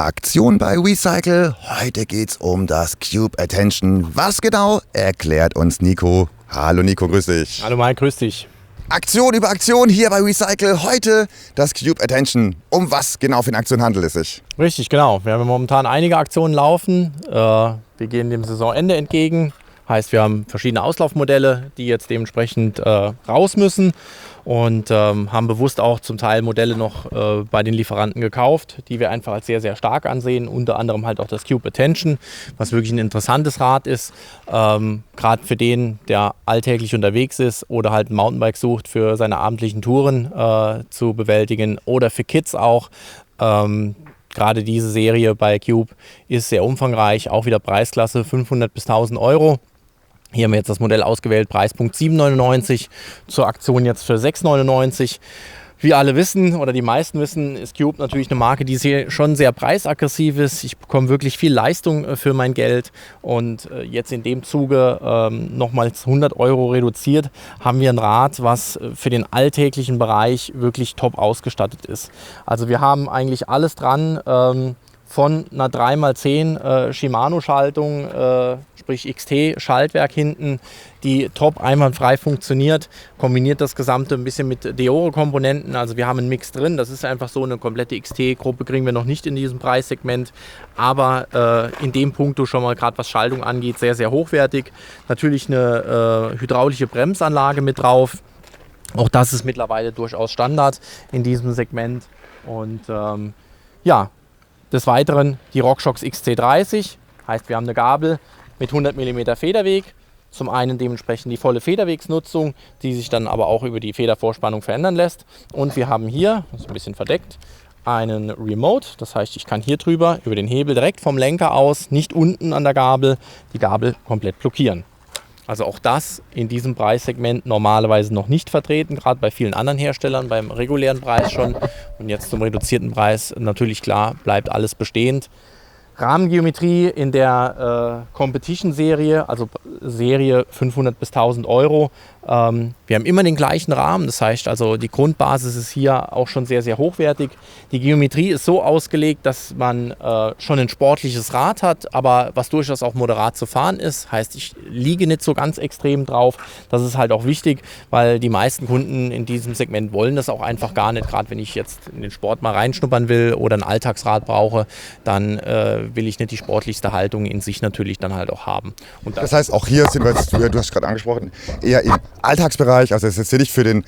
Aktion bei Recycle. Heute geht's um das Cube Attention. Was genau, erklärt uns Nico. Hallo Nico, grüß dich. Hallo Mike, grüß dich. Aktion über Aktion hier bei Recycle. Heute das Cube Attention. Um was genau für eine Aktion handelt es sich? Richtig, genau. Wir haben momentan einige Aktionen laufen. Wir gehen dem Saisonende entgegen. Heißt, wir haben verschiedene Auslaufmodelle, die jetzt dementsprechend raus müssen. Und haben bewusst auch zum Teil Modelle noch bei den Lieferanten gekauft, die wir einfach als sehr, sehr stark ansehen. Unter anderem halt auch das Cube Attention, was wirklich ein interessantes Rad ist. Gerade für den, der alltäglich unterwegs ist oder halt ein Mountainbike sucht, für seine abendlichen Touren zu bewältigen. Oder für Kids auch. Gerade diese Serie bei Cube ist sehr umfangreich. Auch wieder Preisklasse 500 bis 1000 Euro. Hier haben wir jetzt das Modell ausgewählt, Preispunkt 7,99, zur Aktion jetzt für 6,99. Wie alle wissen oder die meisten wissen, ist Cube natürlich eine Marke, die schon sehr preisaggressiv ist. Ich bekomme wirklich viel Leistung für mein Geld und jetzt in dem Zuge nochmals 100 Euro reduziert, haben wir ein Rad, was für den alltäglichen Bereich wirklich top ausgestattet ist. Also wir haben eigentlich alles dran, von einer 3x10 Shimano-Schaltung, sprich XT-Schaltwerk hinten, die top einwandfrei funktioniert, kombiniert das Gesamte ein bisschen mit Deore-Komponenten. Also wir haben einen Mix drin, das ist einfach so, eine komplette XT-Gruppe kriegen wir noch nicht in diesem Preissegment, aber in dem Punkt schon mal gerade was Schaltung angeht, sehr, sehr hochwertig. Natürlich eine hydraulische Bremsanlage mit drauf, auch das ist mittlerweile durchaus Standard in diesem Segment und ja, des Weiteren die RockShox XC30, heißt wir haben eine Gabel mit 100 mm Federweg. Zum einen dementsprechend die volle Federwegsnutzung, die sich dann aber auch über die Federvorspannung verändern lässt. Und wir haben hier, das ist ein bisschen verdeckt, einen Remote. Das heißt, ich kann hier drüber über den Hebel direkt vom Lenker aus, nicht unten an der Gabel, die Gabel komplett blockieren. Also auch das in diesem Preissegment normalerweise noch nicht vertreten, gerade bei vielen anderen Herstellern, beim regulären Preis schon. Und jetzt zum reduzierten Preis natürlich klar, bleibt alles bestehend. Rahmengeometrie in der Competition-Serie, also Serie 500 bis 1000 Euro. Wir haben immer den gleichen Rahmen, das heißt also die Grundbasis ist hier auch schon sehr, sehr hochwertig. Die Geometrie ist so ausgelegt, dass man schon ein sportliches Rad hat, aber was durchaus auch moderat zu fahren ist. Heißt, ich liege nicht so ganz extrem drauf. Das ist halt auch wichtig, weil die meisten Kunden in diesem Segment wollen das auch einfach gar nicht. Gerade wenn ich jetzt in den Sport mal reinschnuppern will oder ein Alltagsrad brauche, dann will ich nicht die sportlichste Haltung in sich natürlich dann halt auch haben. Und das heißt, auch hier sind wir jetzt, du hast gerade angesprochen, eher im Alltagsbereich. Also es ist jetzt nicht für den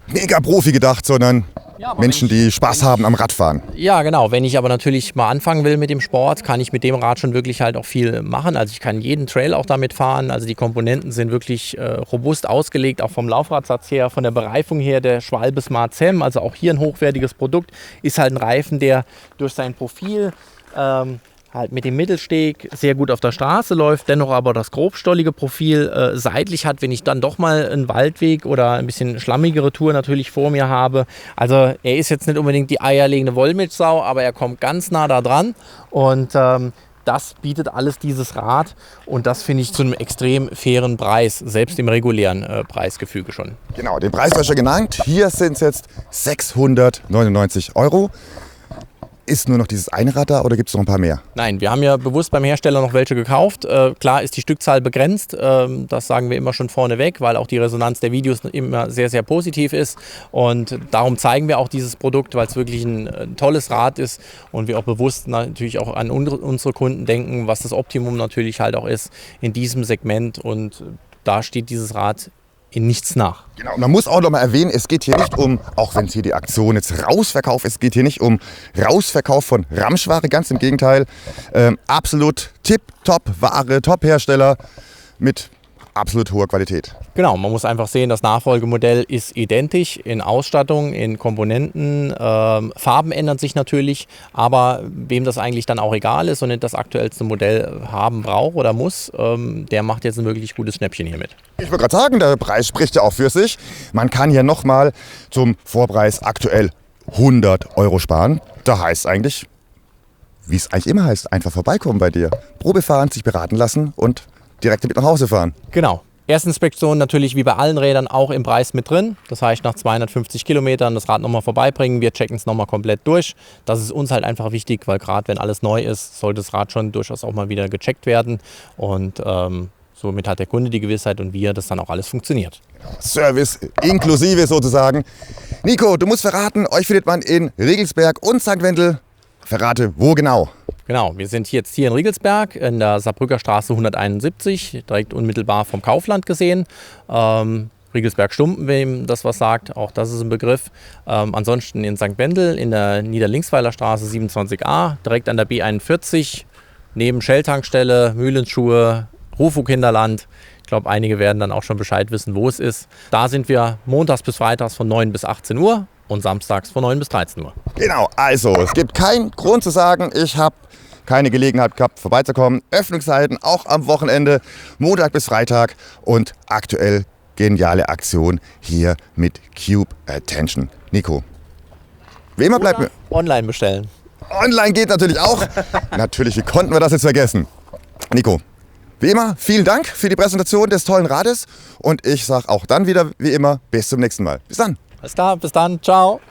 Mega-Profi gedacht, sondern ja, Menschen, die Spaß haben am Radfahren. Ja, genau. Wenn ich aber natürlich mal anfangen will mit dem Sport, kann ich mit dem Rad schon wirklich halt auch viel machen. Also ich kann jeden Trail auch damit fahren. Also die Komponenten sind wirklich robust ausgelegt, auch vom Laufradsatz her, von der Bereifung her, der Schwalbe Smart Cem. Also auch hier ein hochwertiges Produkt. Ist halt ein Reifen, der durch sein Profil halt mit dem Mittelsteg sehr gut auf der Straße läuft, dennoch aber das grobstollige Profil seitlich hat, wenn ich dann doch mal einen Waldweg oder ein bisschen schlammigere Tour natürlich vor mir habe. Also er ist jetzt nicht unbedingt die eierlegende Wollmilchsau, aber er kommt ganz nah da dran und das bietet alles dieses Rad und das finde ich zu einem extrem fairen Preis, selbst im regulären Preisgefüge schon. Genau, den Preis war schon genannt. Hier sind es jetzt 699 Euro. Ist nur noch dieses eine Rad da oder gibt es noch ein paar mehr? Nein, wir haben ja bewusst beim Hersteller noch welche gekauft. Klar ist die Stückzahl begrenzt, das sagen wir immer schon vorneweg, weil auch die Resonanz der Videos immer sehr, sehr positiv ist. Und darum zeigen wir auch dieses Produkt, weil es wirklich ein tolles Rad ist und wir auch bewusst natürlich auch an unsere Kunden denken, was das Optimum natürlich halt auch ist in diesem Segment. Und da steht dieses Rad in nichts nach. Genau, man muss auch noch mal erwähnen, es geht hier nicht um, auch wenn es hier die Aktion jetzt Rausverkauf ist, es geht hier nicht um Rausverkauf von Ramschware, ganz im Gegenteil. Absolut tipptopp Ware, Top-Hersteller mit absolut hoher Qualität. Genau, man muss einfach sehen, das Nachfolgemodell ist identisch in Ausstattung, in Komponenten. Farben ändern sich natürlich, aber wem das eigentlich dann auch egal ist und nicht das aktuellste Modell haben braucht oder muss, der macht jetzt ein wirklich gutes Schnäppchen hiermit. Ich wollte gerade sagen, der Preis spricht ja auch für sich. Man kann hier nochmal zum Vorpreis aktuell 100 Euro sparen. Da heißt eigentlich, wie es eigentlich immer heißt, einfach vorbeikommen bei dir. Probe fahren, sich beraten lassen und direkt damit nach Hause fahren. Genau. Erstinspektion natürlich wie bei allen Rädern auch im Preis mit drin. Das heißt, nach 250 Kilometern das Rad nochmal vorbeibringen. Wir checken es nochmal komplett durch. Das ist uns halt einfach wichtig, weil gerade wenn alles neu ist, sollte das Rad schon durchaus auch mal wieder gecheckt werden. Und somit hat der Kunde die Gewissheit und wir, dass dann auch alles funktioniert. Service inklusive sozusagen. Nico, du musst verraten, euch findet man in Riegelsberg und St. Wendel. Verrate, wo genau? Genau, wir sind jetzt hier in Riegelsberg in der Saarbrücker Straße 171, direkt unmittelbar vom Kaufland gesehen. Riegelsberg-Stumpen, wem das was sagt, auch das ist ein Begriff. Ansonsten in St. Wendel in der Niederlinksweiler Straße 27a, direkt an der B41, neben Shell-Tankstelle, Mühlenschuhe, Rufo-Kinderland. Ich glaube, einige werden dann auch schon Bescheid wissen, wo es ist. Da sind wir montags bis freitags von 9 bis 18 Uhr und samstags von 9 bis 13 Uhr. Genau, also es gibt keinen Grund zu sagen, ich habe keine Gelegenheit gehabt, vorbeizukommen. Öffnungszeiten auch am Wochenende, Montag bis Freitag und aktuell geniale Aktion hier mit Cube Attention. Nico, wie immer bleibt mir... Online bestellen. Online geht natürlich auch. Natürlich, wie konnten wir das jetzt vergessen? Nico, wie immer, vielen Dank für die Präsentation des tollen Rades und ich sage auch dann wieder, wie immer, bis zum nächsten Mal. Bis dann. Alles klar, bis dann, ciao.